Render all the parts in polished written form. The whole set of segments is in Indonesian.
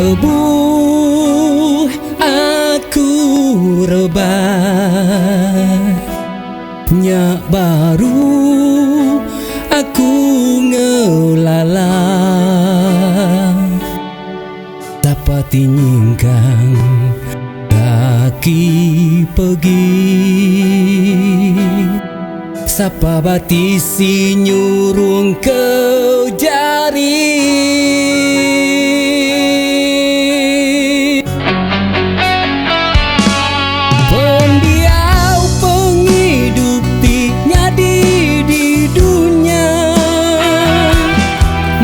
tebuh aku rebah, nyak baru aku ngelala, dapat nyingkang kaki pergi, sapa batisi nyurung ke jari. Pendiau penghidup ti nyadi di dunia,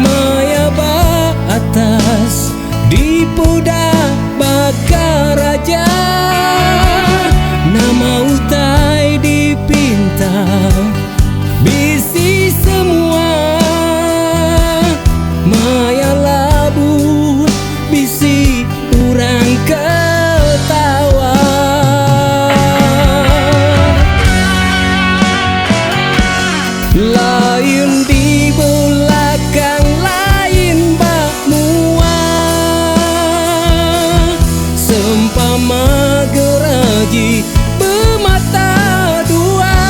maya ba atas di pudak bakar raja, nama utai dipinta bisi semua, maya labu bisi urang ketawa. Lain di belakang lain bak mua, sempama geraji bermata dua,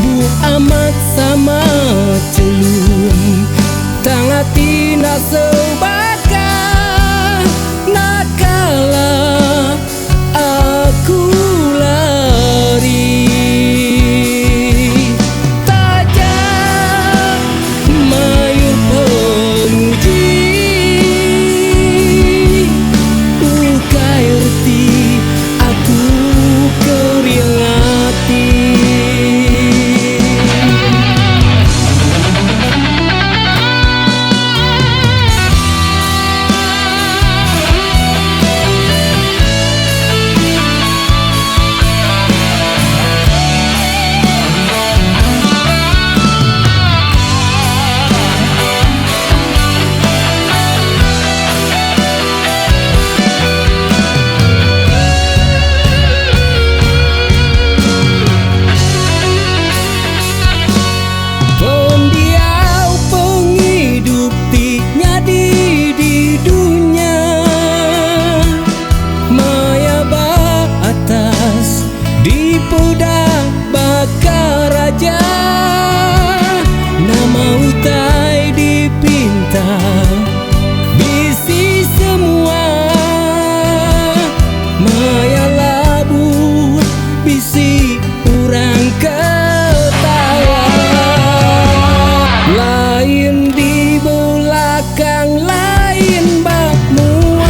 bu amat sama celum tangati nasebaka, nakala aku lari tajam mayu penguji, ukai erti aku kering hati. Pendiau penghidup ti nyadi di dunia, maya ba atas di pudak bakar raja, nama utai dipinta bisi semua, maya labu bisi urang ketawa. Lain di belakang lain bak muang,